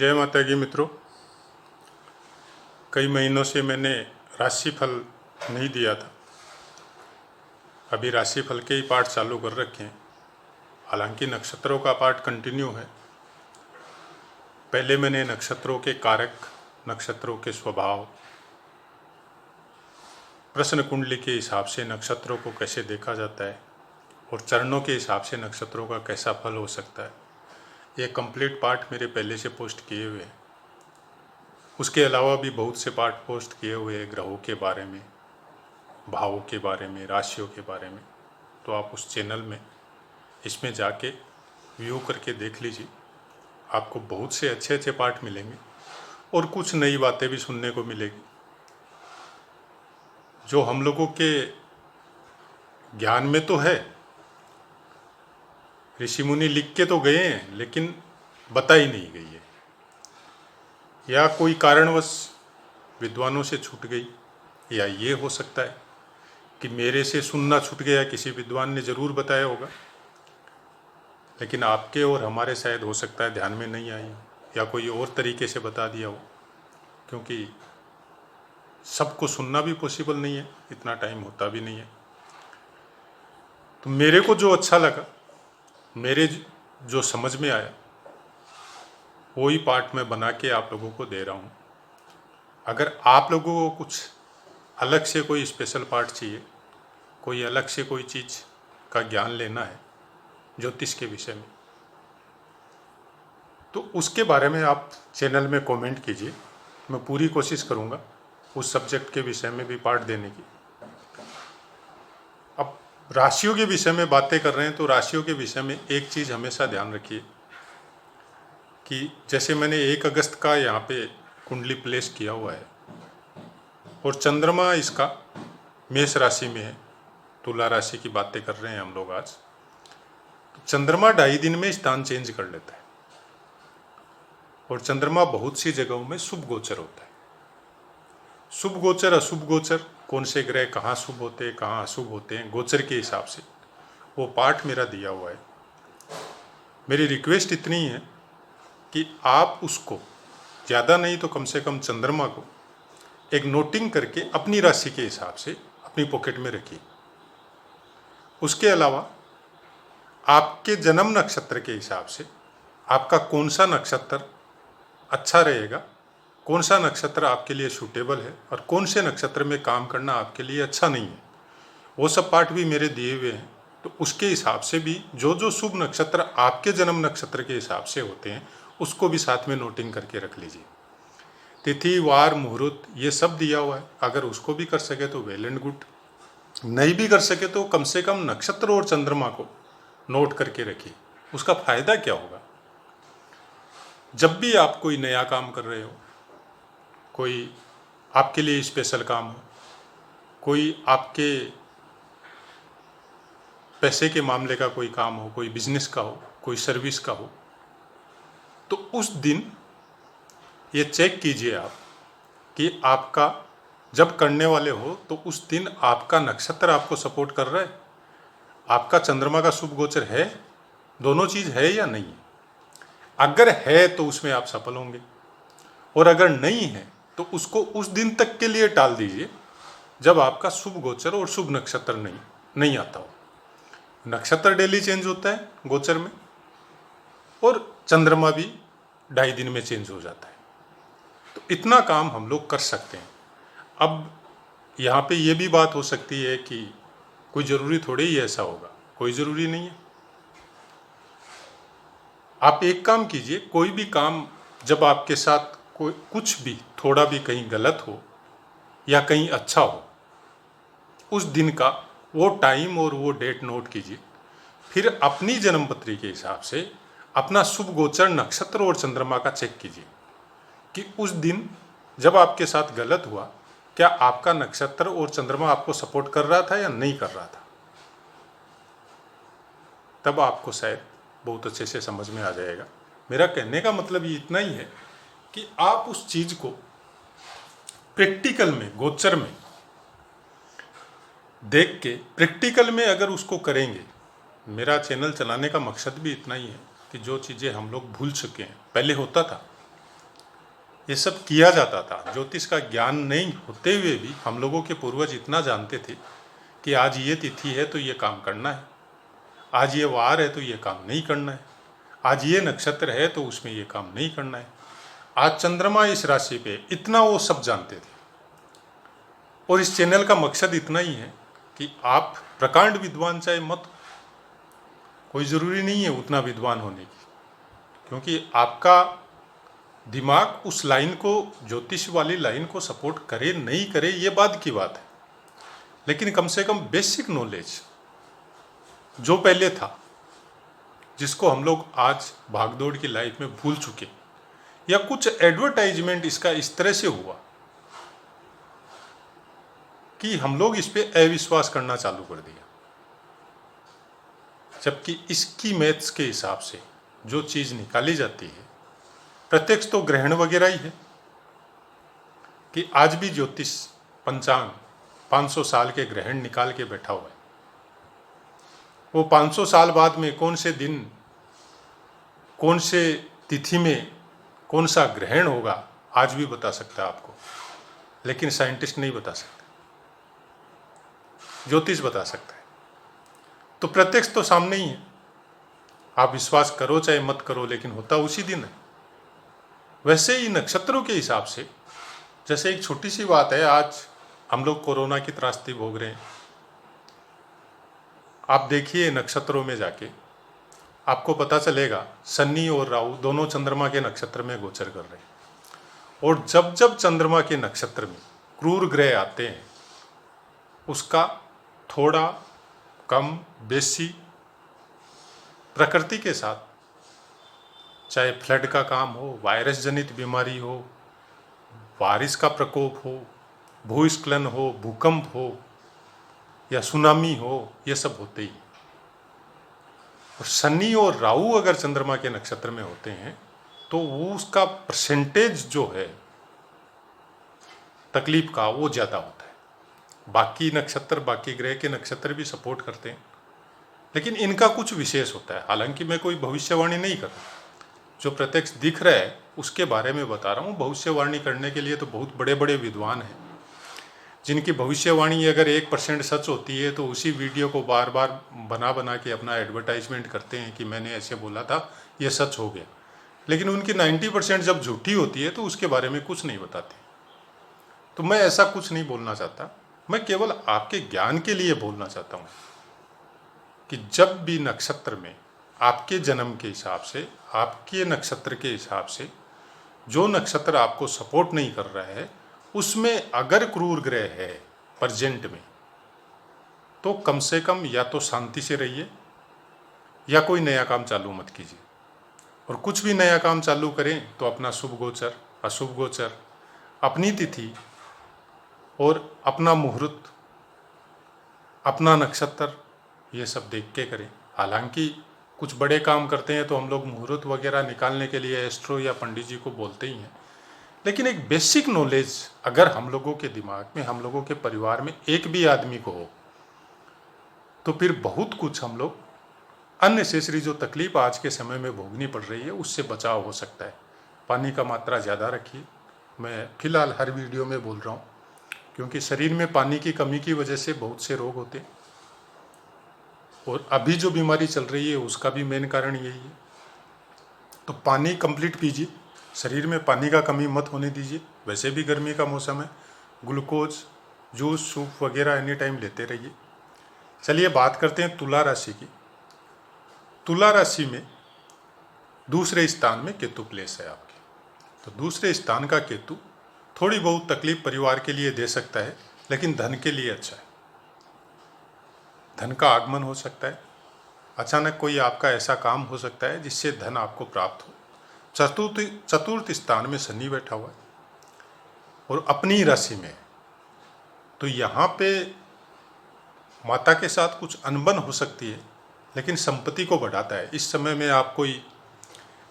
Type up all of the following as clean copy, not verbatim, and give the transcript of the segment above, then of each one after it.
जय माता की मित्रों। कई महीनों से मैंने राशिफल नहीं दिया था। अभी राशिफल के ही पाठ चालू कर रखे हैं। हालांकि नक्षत्रों का पाठ कंटिन्यू है। पहले मैंने नक्षत्रों के कारक, नक्षत्रों के स्वभाव, प्रश्न कुंडली के हिसाब से नक्षत्रों को कैसे देखा जाता है और चरणों के हिसाब से नक्षत्रों का कैसा फल हो सकता है, ये कंप्लीट पाठ मेरे पहले से पोस्ट किए हुए हैं। उसके अलावा भी बहुत से पाठ पोस्ट किए हुए हैं ग्रहों के बारे में, भावों के बारे में, राशियों के बारे में। तो आप उस चैनल में इसमें जाके व्यू करके देख लीजिए। आपको बहुत से अच्छे अच्छे पाठ मिलेंगे और कुछ नई बातें भी सुनने को मिलेगी जो हम लोगों के ज्ञान में तो है। ऋषि मुनि लिख के तो गए हैं लेकिन बताई नहीं गई है, या कोई कारणवश विद्वानों से छूट गई, या ये हो सकता है कि मेरे से सुनना छूट गया, किसी विद्वान ने ज़रूर बताया होगा लेकिन आपके और हमारे शायद हो सकता है ध्यान में नहीं आई हो, या कोई और तरीके से बता दिया हो, क्योंकि सबको सुनना भी पॉसिबल नहीं है, इतना टाइम होता भी नहीं है। तो मेरे को जो अच्छा लगा, मेरे जो समझ में आया, वही पाठ मैं बना के आप लोगों को दे रहा हूँ। अगर आप लोगों को कुछ अलग से कोई स्पेशल पाठ चाहिए, कोई अलग से कोई चीज़ का ज्ञान लेना है ज्योतिष के विषय में, तो उसके बारे में आप चैनल में कमेंट कीजिए। मैं पूरी कोशिश करूँगा उस सब्जेक्ट के विषय में भी पाठ देने की। अब राशियों के विषय में बातें कर रहे हैं तो राशियों के विषय में एक चीज़ हमेशा ध्यान रखिए कि जैसे मैंने 1 अगस्त का यहाँ पे कुंडली प्लेस किया हुआ है और चंद्रमा इसका मेष राशि में है, तुला राशि की बातें कर रहे हैं हम लोग आज। तो चंद्रमा 2.5 दिन में स्थान चेंज कर लेता है और चंद्रमा बहुत सी जगहों में शुभ गोचर होता है। शुभ गोचर, अशुभ गोचर, कौन से ग्रह कहाँ शुभ होते हैं, कहाँ अशुभ होते हैं, गोचर के हिसाब से वो पाठ मेरा दिया हुआ है। मेरी रिक्वेस्ट इतनी है कि आप उसको ज़्यादा नहीं तो कम से कम चंद्रमा को एक नोटिंग करके अपनी राशि के हिसाब से अपनी पॉकेट में रखिए। उसके अलावा आपके जन्म नक्षत्र के हिसाब से आपका कौन सा नक्षत्र अच्छा रहेगा, कौन सा नक्षत्र आपके लिए सूटेबल है और कौन से नक्षत्र में काम करना आपके लिए अच्छा नहीं है, वो सब पाठ भी मेरे दिए हुए हैं। तो उसके हिसाब से भी जो जो शुभ नक्षत्र आपके जन्म नक्षत्र के हिसाब से होते हैं उसको भी साथ में नोटिंग करके रख लीजिए। तिथि, वार, मुहूर्त ये सब दिया हुआ है। अगर उसको भी कर सके तो वेल एंड गुड, नहीं भी कर सके तो कम से कम नक्षत्र और चंद्रमा को नोट करके रखिए। उसका फायदा क्या होगा, जब भी आप कोई नया काम कर रहे हो, कोई आपके लिए स्पेशल काम हो, कोई आपके पैसे के मामले का कोई काम हो, कोई बिजनेस का हो, कोई सर्विस का हो, तो उस दिन ये चेक कीजिए आप कि आपका जब करने वाले हो तो उस दिन आपका नक्षत्र आपको सपोर्ट कर रहा है, आपका चंद्रमा का शुभ गोचर है, दोनों चीज़ है या नहीं है। अगर है तो उसमें आप सफल होंगे, और अगर नहीं है तो उसको उस दिन तक के लिए टाल दीजिए जब आपका शुभ गोचर और शुभ नक्षत्र नहीं आता हो। नक्षत्र डेली चेंज होता है गोचर में, और चंद्रमा भी 2.5 दिन में चेंज हो जाता है। तो इतना काम हम लोग कर सकते हैं। अब यहाँ पे ये भी बात हो सकती है कि कोई ज़रूरी थोड़ी ही ऐसा होगा, कोई ज़रूरी नहीं है। आप एक काम कीजिए, कोई भी काम जब आपके साथ कोई कुछ भी थोड़ा भी कहीं गलत हो या कहीं अच्छा हो, उस दिन का वो टाइम और वो डेट नोट कीजिए। फिर अपनी जन्मपत्री के हिसाब से अपना शुभ गोचर, नक्षत्र और चंद्रमा का चेक कीजिए कि उस दिन जब आपके साथ गलत हुआ, क्या आपका नक्षत्र और चंद्रमा आपको सपोर्ट कर रहा था या नहीं कर रहा था। तब आपको शायद बहुत अच्छे से समझ में आ जाएगा। मेरा कहने का मतलब ये इतना ही है कि आप उस चीज़ को प्रैक्टिकल में, गोचर में देख के प्रैक्टिकल में अगर उसको करेंगे, मेरा चैनल चलाने का मकसद भी इतना ही है कि जो चीज़ें हम लोग भूल चुके हैं, पहले होता था ये सब किया जाता था। ज्योतिष का ज्ञान नहीं होते हुए भी हम लोगों के पूर्वज इतना जानते थे कि आज ये तिथि है तो ये काम करना है, आज ये वार है तो ये काम नहीं करना है, आज ये नक्षत्र है तो उसमें ये काम नहीं करना है, आज चंद्रमा इस राशि पे, इतना वो सब जानते थे। और इस चैनल का मकसद इतना ही है कि आप प्रकांड विद्वान चाहे मत, कोई ज़रूरी नहीं है उतना विद्वान होने की, क्योंकि आपका दिमाग उस लाइन को, ज्योतिष वाली लाइन को सपोर्ट करे नहीं करे ये बाद की बात है, लेकिन कम से कम बेसिक नॉलेज जो पहले था, जिसको हम लोग आज भागदौड़ की लाइफ में भूल चुके, या कुछ एडवर्टाइजमेंट इसका इस तरह से हुआ कि हम लोग इस पे अविश्वास करना चालू कर दिया, जबकि इसकी मैथ्स के हिसाब से जो चीज़ निकाली जाती है, प्रत्यक्ष तो ग्रहण वगैरह ही है कि आज भी ज्योतिष पंचांग 500 साल के ग्रहण निकाल के बैठा हुआ है। वो 500 साल बाद में कौन से दिन, कौन से तिथि में कौन सा ग्रहण होगा आज भी बता सकता है आपको, लेकिन साइंटिस्ट नहीं बता सकते, ज्योतिष बता सकता है। तो प्रत्यक्ष तो सामने ही है, आप विश्वास करो चाहे मत करो, लेकिन होता उसी दिन है। वैसे ही नक्षत्रों के हिसाब से, जैसे एक छोटी सी बात है, आज हम लोग कोरोना की त्रासदी भोग रहे हैं। आप देखिए नक्षत्रों में जाके आपको पता चलेगा शनि और राहु दोनों चंद्रमा के नक्षत्र में गोचर कर रहे हैं, और जब जब चंद्रमा के नक्षत्र में क्रूर ग्रह आते हैं उसका थोड़ा कम बेसी प्रकृति के साथ, चाहे फ्लड का काम हो, वायरस जनित बीमारी हो, बारिश का प्रकोप हो, भूस्खलन हो, भूकंप हो या सुनामी हो, ये सब होते ही। और शनि और राहु अगर चंद्रमा के नक्षत्र में होते हैं तो वो उसका परसेंटेज जो है तकलीफ का वो ज़्यादा होता है। बाकी नक्षत्र, बाकी ग्रह के नक्षत्र भी सपोर्ट करते हैं, लेकिन इनका कुछ विशेष होता है। हालांकि मैं कोई भविष्यवाणी नहीं कर रहा, जो प्रत्यक्ष दिख रहा है उसके बारे में बता रहा हूँ। भविष्यवाणी करने के लिए तो बहुत बड़े बड़े विद्वान हैं, जिनकी भविष्यवाणी अगर 1% सच होती है तो उसी वीडियो को बार बार बना बना के अपना एडवर्टाइजमेंट करते हैं कि मैंने ऐसे बोला था, ये सच हो गया। लेकिन उनकी 90% जब झूठी होती है तो उसके बारे में कुछ नहीं बताते। तो मैं ऐसा कुछ नहीं बोलना चाहता, मैं केवल आपके ज्ञान के लिए बोलना चाहता हूँ कि जब भी नक्षत्र में आपके जन्म के हिसाब से, आपके नक्षत्र के हिसाब से जो नक्षत्र आपको सपोर्ट नहीं कर रहा है, उसमें अगर क्रूर ग्रह है प्रेजेंट में, तो कम से कम या तो शांति से रहिए या कोई नया काम चालू मत कीजिए। और कुछ भी नया काम चालू करें तो अपना शुभ गोचर, अशुभ गोचर, अपनी तिथि और अपना मुहूर्त, अपना नक्षत्र, ये सब देख के करें। हालांकि कुछ बड़े काम करते हैं तो हम लोग मुहूर्त वगैरह निकालने के लिए एस्ट्रो या पंडित जी को बोलते ही हैं, लेकिन एक बेसिक नॉलेज अगर हम लोगों के दिमाग में, हम लोगों के परिवार में एक भी आदमी को हो तो फिर बहुत कुछ हम लोग अननेसेसरी जो तकलीफ आज के समय में भोगनी पड़ रही है उससे बचाव हो सकता है। पानी का मात्रा ज़्यादा रखिए। मैं फिलहाल हर वीडियो में बोल रहा हूँ क्योंकि शरीर में पानी की कमी की वजह से बहुत से रोग होते हैं, और अभी जो बीमारी चल रही है उसका भी मेन कारण यही है। तो पानी कंप्लीट पीजिए, शरीर में पानी का कमी मत होने दीजिए। वैसे भी गर्मी का मौसम है, ग्लूकोज, जूस, सूप वगैरह एनी टाइम लेते रहिए। चलिए बात करते हैं तुला राशि की। तुला राशि में दूसरे स्थान में केतु प्लेस है आपके, तो दूसरे स्थान का केतु थोड़ी बहुत तकलीफ परिवार के लिए दे सकता है, लेकिन धन के लिए अच्छा है। धन का आगमन हो सकता है, अचानक कोई आपका ऐसा काम हो सकता है जिससे धन आपको प्राप्त हो। चतुर्थ स्थान में शनि बैठा हुआ है और अपनी राशि में, तो यहाँ पे माता के साथ कुछ अनबन हो सकती है, लेकिन संपत्ति को बढ़ाता है। इस समय में आप कोई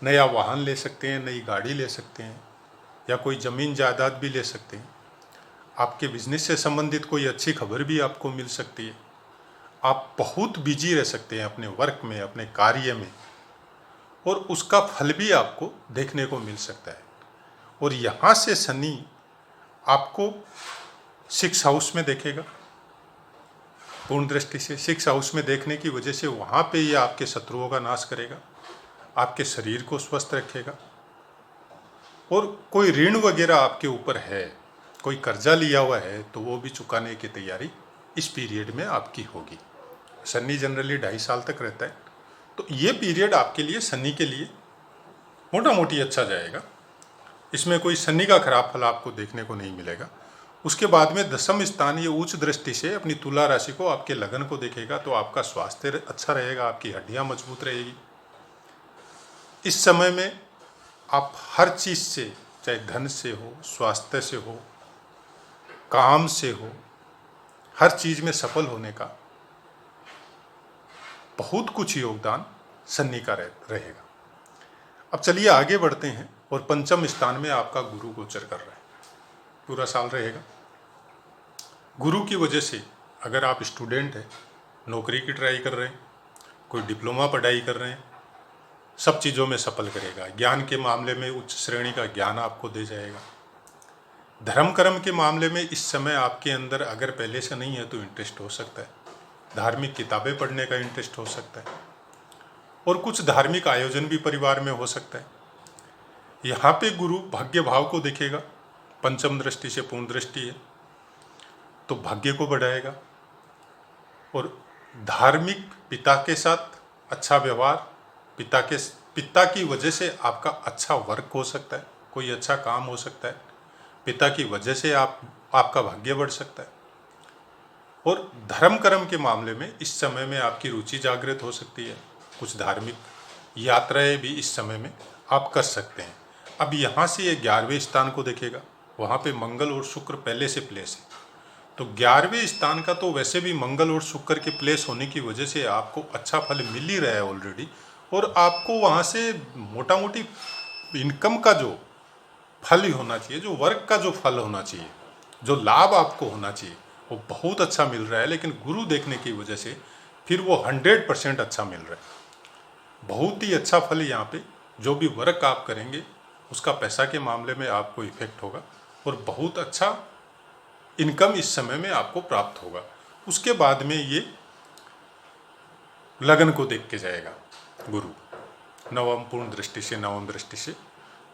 नया वाहन ले सकते हैं, नई गाड़ी ले सकते हैं, या कोई ज़मीन जायदाद भी ले सकते हैं। आपके बिजनेस से संबंधित कोई अच्छी खबर भी आपको मिल सकती है। आप बहुत बिजी रह सकते हैं अपने वर्क में, अपने कार्य में, और उसका फल भी आपको देखने को मिल सकता है। और यहाँ से शनि आपको 6 हाउस में देखेगा। पूर्ण दृष्टि से 6 हाउस में देखने की वजह से वहाँ पे ये आपके शत्रुओं का नाश करेगा, आपके शरीर को स्वस्थ रखेगा। और कोई ऋण वगैरह आपके ऊपर है, कोई कर्जा लिया हुआ है, तो वो भी चुकाने की तैयारी इस पीरियड में आपकी होगी। शनि जनरली 2.5 साल तक रहता है, तो ये पीरियड आपके लिए, शनि के लिए मोटा मोटी अच्छा जाएगा। इसमें कोई शनि का खराब फल आपको देखने को नहीं मिलेगा। उसके बाद में 10वें स्थान ये उच्च दृष्टि से अपनी तुला राशि को, आपके लगन को देखेगा, तो आपका स्वास्थ्य अच्छा रहेगा, आपकी हड्डियां मजबूत रहेगी। इस समय में आप हर चीज से, चाहे धन से हो, स्वास्थ्य से हो, काम से हो, हर चीज में सफल होने का बहुत कुछ योगदान शनि का रहेगा। अब चलिए आगे बढ़ते हैं। और 5वें स्थान में आपका गुरु गोचर कर रहा है, पूरा साल रहेगा। गुरु की वजह से अगर आप स्टूडेंट हैं, नौकरी की ट्राई कर रहे हैं, कोई डिप्लोमा पढ़ाई कर रहे हैं, सब चीज़ों में सफल करेगा। ज्ञान के मामले में उच्च श्रेणी का ज्ञान आपको दे जाएगा। धर्म कर्म के मामले में इस समय आपके अंदर अगर पहले से नहीं है तो इंटरेस्ट हो सकता है, धार्मिक किताबें पढ़ने का इंटरेस्ट हो सकता है, और कुछ धार्मिक आयोजन भी परिवार में हो सकता है। यहाँ पे गुरु भाग्य भाव को देखेगा, पंचम दृष्टि से पूर्ण दृष्टि है, तो भाग्य को बढ़ाएगा। और धार्मिक पिता के साथ अच्छा व्यवहार, पिता की वजह से आपका अच्छा वर्क हो सकता है, कोई अच्छा काम हो सकता है, पिता की वजह से आपका भाग्य बढ़ सकता है। और धर्म कर्म के मामले में इस समय में आपकी रुचि जागृत हो सकती है, कुछ धार्मिक यात्राएं भी इस समय में आप कर सकते हैं। अब यहाँ से ये 11वें स्थान को देखेगा, वहाँ पे मंगल और शुक्र पहले से प्लेस है, तो 11वें स्थान का तो वैसे भी मंगल और शुक्र के प्लेस होने की वजह से आपको अच्छा फल मिल ही रहा है ऑलरेडी। और आपको वहाँ से मोटा मोटी इनकम का जो फल ही होना चाहिए, जो वर्क का जो फल होना चाहिए, जो लाभ आपको होना चाहिए, वो बहुत अच्छा मिल रहा है। लेकिन गुरु देखने की वजह से फिर वो 100% अच्छा मिल रहा है। बहुत ही अच्छा फल यहाँ पे, जो भी वर्क आप करेंगे उसका पैसा के मामले में आपको इफेक्ट होगा, और बहुत अच्छा इनकम इस समय में आपको प्राप्त होगा। उसके बाद में ये लगन को देख के जाएगा गुरु, नवम पूर्ण दृष्टि से, नवम दृष्टि से।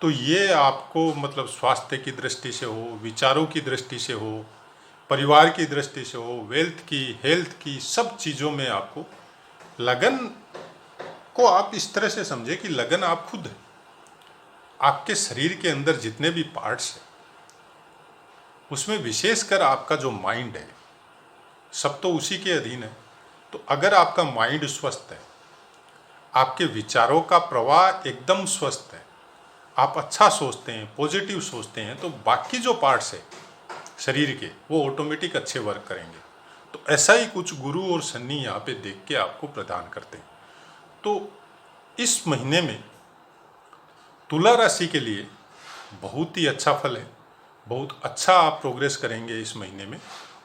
तो ये आपको मतलब स्वास्थ्य की दृष्टि से हो, विचारों की दृष्टि से हो, परिवार की दृष्टि से हो, वेल्थ की, हेल्थ की, सब चीज़ों में आपको लगन को आप इस तरह से समझे कि लगन आप खुद है। आपके शरीर के अंदर जितने भी पार्ट्स हैं उसमें विशेषकर आपका जो माइंड है, सब तो उसी के अधीन है। तो अगर आपका माइंड स्वस्थ है, आपके विचारों का प्रवाह एकदम स्वस्थ है, आप अच्छा सोचते हैं, पॉजिटिव सोचते हैं, तो बाकी जो पार्ट्स है शरीर के वो ऑटोमेटिक अच्छे वर्क करेंगे। तो ऐसा ही कुछ गुरु और शनि यहाँ पे देख के आपको प्रदान करते हैं। तो इस महीने में तुला राशि के लिए बहुत ही अच्छा फल है, बहुत अच्छा आप प्रोग्रेस करेंगे इस महीने में।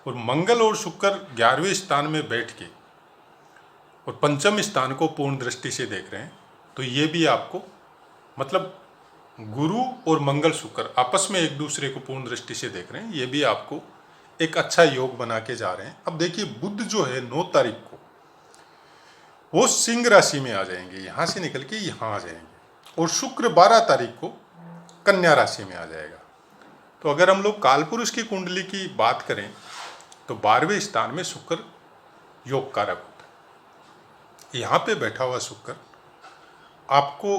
और मंगल और शुक्र 11वें स्थान में बैठ के और पंचम स्थान को पूर्ण दृष्टि से देख रहे हैं, तो ये भी आपको मतलब गुरु और मंगल शुक्र आपस में एक दूसरे को पूर्ण दृष्टि से देख रहे हैं, ये भी आपको एक अच्छा योग बना के जा रहे हैं। अब देखिए बुध जो है 9 तारीख को वो सिंह राशि में आ जाएंगे, यहाँ से निकल के यहाँ आ जाएंगे, और शुक्र 12 तारीख को कन्या राशि में आ जाएगा। तो अगर हम लोग कालपुरुष की कुंडली की बात करें तो 12वें स्थान में शुक्र योग कारक होता है। यहाँ पे बैठा हुआ शुक्र आपको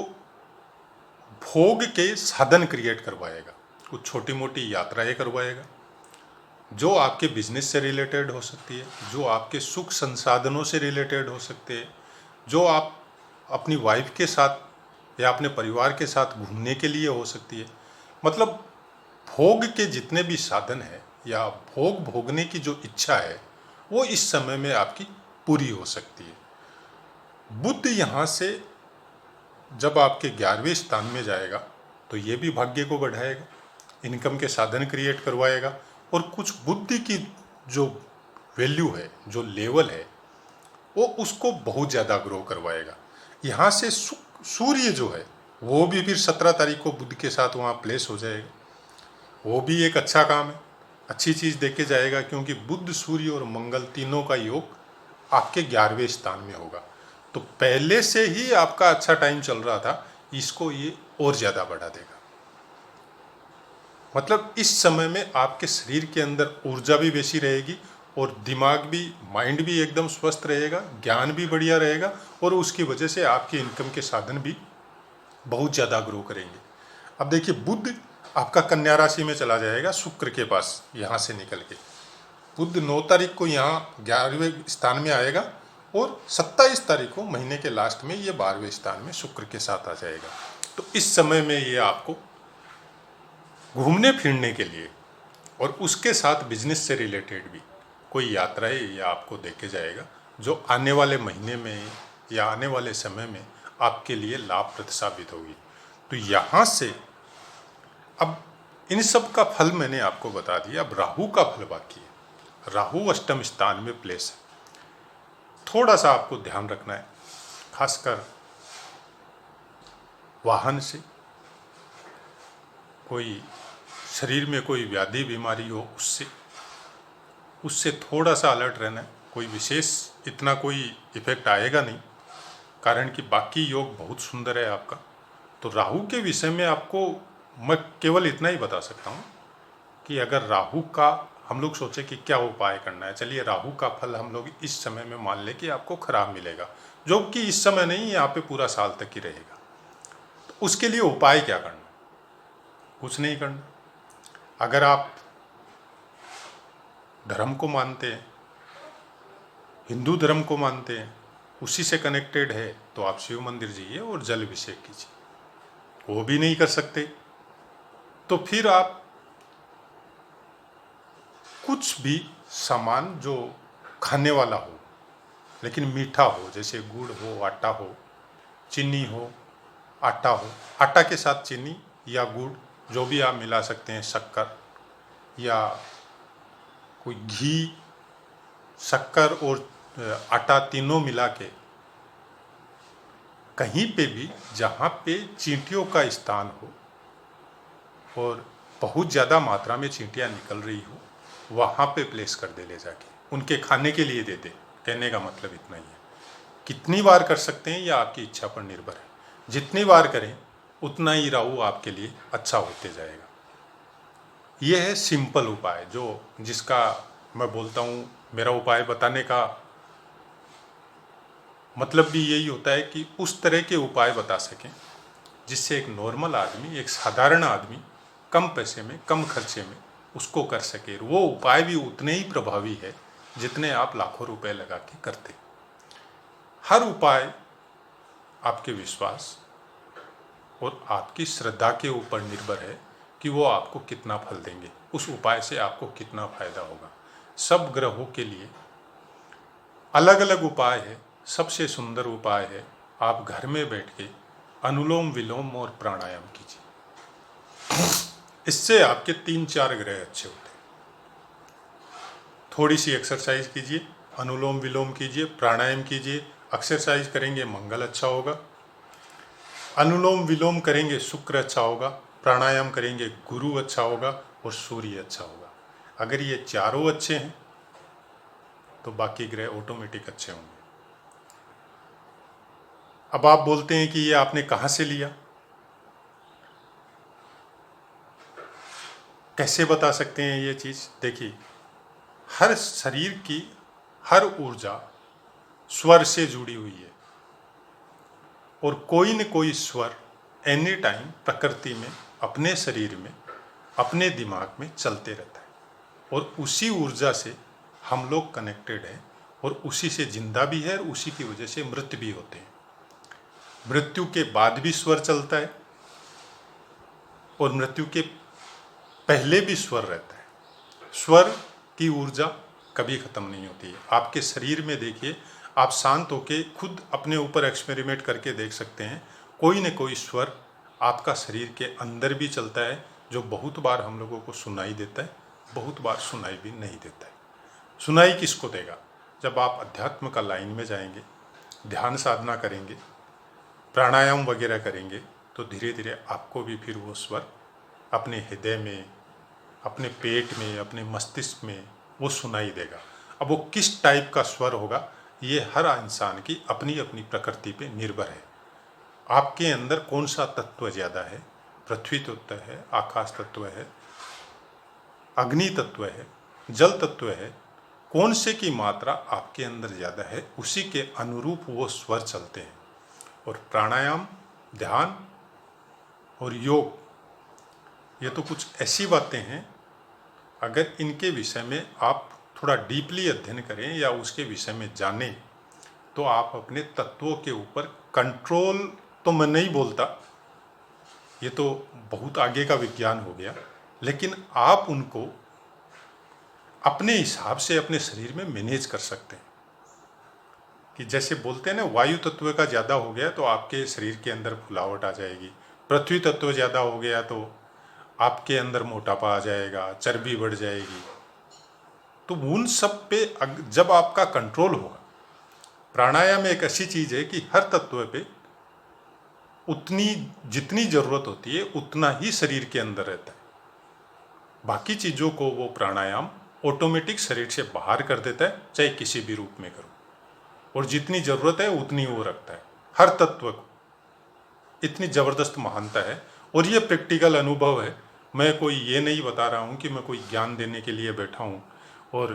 भोग के साधन क्रिएट करवाएगा, कुछ छोटी मोटी यात्राएं करवाएगा जो आपके बिजनेस से रिलेटेड हो सकती है, जो आपके सुख संसाधनों से रिलेटेड हो सकते हैं, जो आप अपनी वाइफ के साथ या अपने परिवार के साथ घूमने के लिए हो सकती है। मतलब भोग के जितने भी साधन हैं या भोग भोगने की जो इच्छा है वो इस समय में आपकी पूरी हो सकती है। बुध यहाँ से जब आपके 11वें स्थान में जाएगा तो ये भी भाग्य को बढ़ाएगा, इनकम के साधन क्रिएट करवाएगा, और कुछ बुद्धि की जो वैल्यू है, जो लेवल है, वो उसको बहुत ज़्यादा ग्रो करवाएगा। यहाँ से सूर्य जो है वो भी फिर 17 तारीख को बुध के साथ वहाँ प्लेस हो जाएगा। वो भी एक अच्छा काम है, अच्छी चीज़ देके जाएगा, क्योंकि बुध, सूर्य और मंगल तीनों का योग आपके 11वें स्थान में होगा। तो पहले से ही आपका अच्छा टाइम चल रहा था, इसको ये और ज़्यादा बढ़ा देगा। मतलब इस समय में आपके शरीर के अंदर ऊर्जा भी वैसी रहेगी और दिमाग भी, माइंड भी एकदम स्वस्थ रहेगा, ज्ञान भी बढ़िया रहेगा, और उसकी वजह से आपके इनकम के साधन भी बहुत ज़्यादा ग्रो करेंगे। अब देखिए, बुध आपका कन्या राशि में चला जाएगा शुक्र के पास, यहाँ से निकल के। बुध 9 तारीख को यहाँ 11वें स्थान में आएगा और 27 तारीख को महीने के लास्ट में ये 12वें स्थान में शुक्र के साथ आ जाएगा। तो इस समय में ये आपको घूमने फिरने के लिए और उसके साथ बिजनेस से रिलेटेड भी कोई यात्राएं या आपको देके जाएगा, जो आने वाले महीने में या आने वाले समय में आपके लिए लाभप्रद साबित होगी। तो यहाँ से अब इन सब का फल मैंने आपको बता दिया। अब राहु का फल बाकी है। राहु अष्टम स्थान में प्लेस है। थोड़ा सा आपको ध्यान रखना है, खासकर वाहन से, कोई शरीर में कोई व्याधि बीमारी हो उससे थोड़ा सा अलर्ट रहना है। कोई विशेष इतना कोई इफेक्ट आएगा नहीं, कारण कि बाकी योग बहुत सुंदर है आपका। तो राहु के विषय में आपको मैं केवल इतना ही बता सकता हूँ कि अगर राहु का हम लोग सोचे कि क्या उपाय करना है, चलिए राहु का फल हम लोग इस समय में मान ले कि आपको खराब मिलेगा, जो कि इस समय नहीं, यहाँ पे पूरा साल तक ही रहेगा। तो उसके लिए उपाय क्या करना? कुछ नहीं करना। अगर आप धर्म को मानते हैं, हिंदू धर्म को मानते हैं, उसी से कनेक्टेड है, तो आप शिव मंदिर जाइए और जल अभिषेक कीजिए। वो भी नहीं कर सकते तो फिर आप कुछ भी सामान जो खाने वाला हो लेकिन मीठा हो, जैसे गुड़ हो, आटा हो, चीनी हो, आटा हो, आटा के साथ चीनी या गुड़ जो भी आप मिला सकते हैं, शक्कर या कोई घी, शक्कर और आटा तीनों मिला के कहीं पे भी जहाँ पे चींटियों का स्थान हो और बहुत ज़्यादा मात्रा में चींटियाँ निकल रही हो, वहाँ पे प्लेस कर दे ले जाके, उनके खाने के लिए दे दे। कहने का मतलब इतना ही है। कितनी बार कर सकते हैं यह आपकी इच्छा पर निर्भर है। जितनी बार करें उतना ही राहु आपके लिए अच्छा होते जाएगा। यह है सिंपल उपाय, जो जिसका मैं बोलता हूँ, मेरा उपाय बताने का मतलब भी यही होता है कि उस तरह के उपाय बता सकें जिससे एक नॉर्मल आदमी, एक साधारण आदमी कम पैसे में, कम खर्चे में उसको कर सके। वो उपाय भी उतने ही प्रभावी है जितने आप लाखों रुपए लगा के करते। हर उपाय आपके विश्वास और आपकी श्रद्धा के ऊपर निर्भर है कि वो आपको कितना फल देंगे, उस उपाय से आपको कितना फायदा होगा। सब ग्रहों के लिए अलग अलग उपाय है। सबसे सुंदर उपाय है आप घर में बैठ के अनुलोम विलोम और प्राणायाम कीजिए। इससे आपके 3-4 ग्रह अच्छे होते हैं। थोड़ी सी एक्सरसाइज कीजिए, अनुलोम विलोम कीजिए, प्राणायाम कीजिए। एक्सरसाइज करेंगे मंगल अच्छा होगा, अनुलोम विलोम करेंगे शुक्र अच्छा होगा, प्राणायाम करेंगे गुरु अच्छा होगा और सूर्य अच्छा होगा। अगर ये चारों अच्छे हैं तो बाकी ग्रह ऑटोमेटिक अच्छे होंगे। अब आप बोलते हैं कि ये आपने कहाँ से लिया, कैसे बता सकते हैं ये चीज़? देखिए, हर शरीर की हर ऊर्जा स्वर से जुड़ी हुई है और कोई न कोई स्वर एनी टाइम प्रकृति में, अपने शरीर में, अपने दिमाग में चलते रहता है और उसी ऊर्जा से हम लोग कनेक्टेड हैं और उसी से जिंदा भी है और उसी की वजह से मृत भी होते हैं। मृत्यु के बाद भी स्वर चलता है और मृत्यु के पहले भी स्वर रहता है। स्वर की ऊर्जा कभी ख़त्म नहीं होती है। आपके शरीर में देखिए, आप शांत होके खुद अपने ऊपर एक्सपेरिमेंट करके देख सकते हैं, कोई न कोई स्वर आपका शरीर के अंदर भी चलता है, जो बहुत बार हम लोगों को सुनाई देता है, बहुत बार सुनाई भी नहीं देता है। सुनाई किसको देगा? जब आप अध्यात्म का लाइन में जाएंगे, ध्यान साधना करेंगे, प्राणायाम वगैरह करेंगे, तो धीरे धीरे आपको भी फिर वो स्वर अपने हृदय में, अपने पेट में, अपने मस्तिष्क में वो सुनाई देगा। अब वो किस टाइप का स्वर होगा ये हर इंसान की अपनी अपनी प्रकृति पे निर्भर है। आपके अंदर कौन सा तत्व ज़्यादा है, पृथ्वी तत्व है, आकाश तत्व है, अग्नि तत्व है, जल तत्व है, कौन से की मात्रा आपके अंदर ज़्यादा है उसी के अनुरूप वो स्वर चलते हैं। और प्राणायाम, ध्यान और योग ये तो कुछ ऐसी बातें हैं, अगर इनके विषय में आप थोड़ा डीपली अध्ययन करें या उसके विषय में जानें तो आप अपने तत्वों के ऊपर कंट्रोल, तो मैं नहीं बोलता, ये तो बहुत आगे का विज्ञान हो गया, लेकिन आप उनको अपने हिसाब से अपने शरीर में मैनेज कर सकते हैं। कि जैसे बोलते हैं ना, वायु तत्व का ज़्यादा हो गया तो आपके शरीर के अंदर फुलावट आ जाएगी, पृथ्वी तत्व ज़्यादा हो गया तो आपके अंदर मोटापा आ जाएगा, चर्बी बढ़ जाएगी। तो उन सब पे जब आपका कंट्रोल होगा, प्राणायाम एक ऐसी चीज़ है कि हर तत्व पे उतनी जितनी ज़रूरत होती है उतना ही शरीर के अंदर रहता है। बाकी चीज़ों को वो प्राणायाम ऑटोमेटिक शरीर से बाहर कर देता है, चाहे किसी भी रूप में करो, और जितनी ज़रूरत है उतनी वो रखता है। हर तत्व को इतनी ज़बरदस्त महानता है, और ये प्रैक्टिकल अनुभव है। मैं कोई ये नहीं बता रहा हूँ कि मैं कोई ज्ञान देने के लिए बैठा हूँ और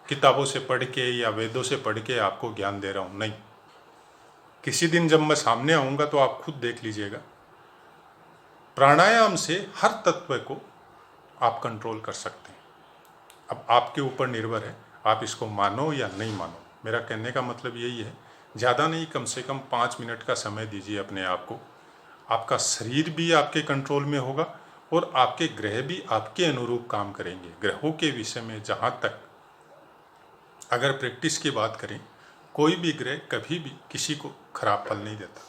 किताबों से पढ़ के या वेदों से पढ़ के आपको ज्ञान दे रहा हूँ, नहीं। किसी दिन जब मैं सामने आऊँगा तो आप खुद देख लीजिएगा। प्राणायाम से हर तत्व को आप कंट्रोल कर सकते हैं। अब आपके ऊपर निर्भर है, आप इसको मानो या नहीं मानो। मेरा कहने का मतलब यही है, ज़्यादा नहीं, कम से कम 5 मिनट का समय दीजिए अपने आप को। आपका शरीर भी आपके कंट्रोल में होगा और आपके ग्रह भी आपके अनुरूप काम करेंगे। ग्रहों के विषय में जहाँ तक अगर प्रैक्टिस की बात करें, कोई भी ग्रह कभी भी किसी को खराब फल नहीं देता।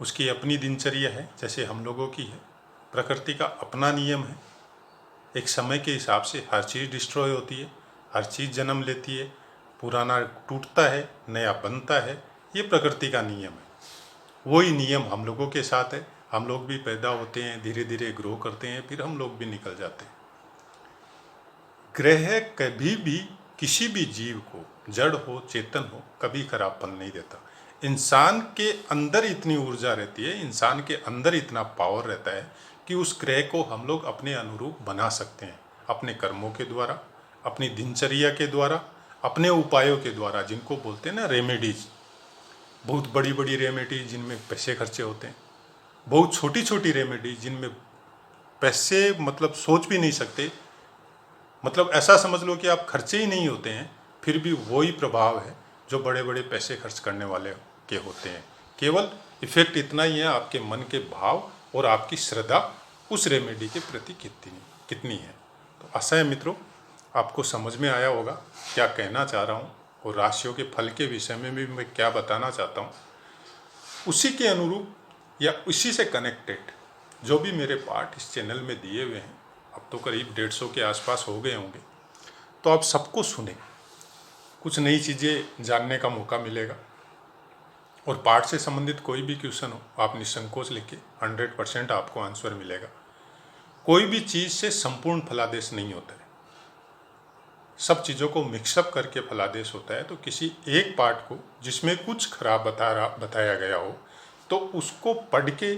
उसकी अपनी दिनचर्या है, जैसे हम लोगों की है। प्रकृति का अपना नियम है। एक समय के हिसाब से हर चीज़ डिस्ट्रॉय होती है, हर चीज़ जन्म लेती है, पुराना टूटता है, नया बनता है। ये प्रकृति का नियम है। वही नियम हम लोगों के साथ है। हम लोग भी पैदा होते हैं, धीरे धीरे ग्रो करते हैं, फिर हम लोग भी निकल जाते हैं। ग्रह कभी भी किसी भी जीव को, जड़ हो चेतन हो, कभी खराब फल नहीं देता। इंसान के अंदर इतनी ऊर्जा रहती है, इंसान के अंदर इतना पावर रहता है कि उस ग्रह को हम लोग अपने अनुरूप बना सकते हैं, अपने कर्मों के द्वारा, अपनी दिनचर्या के द्वारा, अपने उपायों के द्वारा, जिनको बोलते हैं ना रेमेडीज। बहुत बड़ी बड़ी रेमेडीज जिनमें पैसे खर्चे होते हैं, बहुत छोटी छोटी रेमेडीज जिनमें पैसे मतलब सोच भी नहीं सकते, मतलब ऐसा समझ लो कि आप खर्चे ही नहीं होते हैं, फिर भी वही प्रभाव है जो बड़े बड़े पैसे खर्च करने वाले के होते हैं। केवल इफेक्ट इतना ही है, आपके मन के भाव और आपकी श्रद्धा उस रेमेडी के प्रति कितनी है। तो आशा है मित्रों, आपको समझ में आया होगा क्या कहना चाह रहा हूँ, और राशियों के फल के विषय में भी मैं क्या बताना चाहता हूँ। उसी के अनुरूप या उसी से कनेक्टेड जो भी मेरे पाठ इस चैनल में दिए हुए हैं, अब तो करीब 150 के आसपास हो गए होंगे, तो आप सबको सुने, कुछ नई चीज़ें जानने का मौका मिलेगा। और पाठ से संबंधित कोई भी क्वेश्चन हो, आप निसंकोच लिखिए, 100% आपको आंसर मिलेगा। कोई भी चीज़ से संपूर्ण फलादेश नहीं होता है, सब चीज़ों को मिक्सअप करके फलादेश होता है। तो किसी एक पाठ को जिसमें कुछ खराब बताया गया हो तो उसको पढ़ के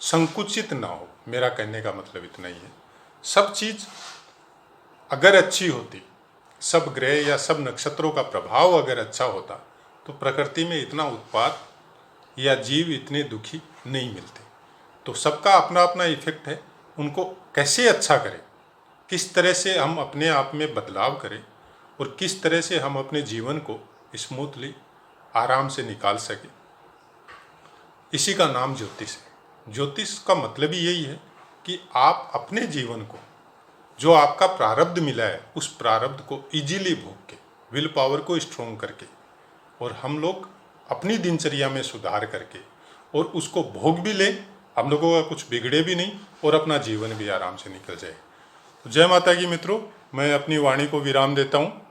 संकुचित ना हो, मेरा कहने का मतलब इतना ही है। सब चीज़ अगर अच्छी होती, सब ग्रह या सब नक्षत्रों का प्रभाव अगर अच्छा होता, तो प्रकृति में इतना उत्पात या जीव इतने दुखी नहीं मिलते। तो सबका अपना अपना इफेक्ट है, उनको कैसे अच्छा करें, किस तरह से हम अपने आप में बदलाव करें और किस तरह से हम अपने जीवन को स्मूथली आराम से निकाल सकें, इसी का नाम ज्योतिष है। ज्योतिष का मतलब ही यही है कि आप अपने जीवन को, जो आपका प्रारब्ध मिला है, उस प्रारब्ध को इजीली भोग के, विल पावर को स्ट्रोंग करके, और हम लोग अपनी दिनचर्या में सुधार करके और उसको भोग भी लें, हम लोगों का कुछ बिगड़े भी नहीं और अपना जीवन भी आराम से निकल जाए। तो जय माता की मित्रों, मैं अपनी वाणी को विराम देता हूँ।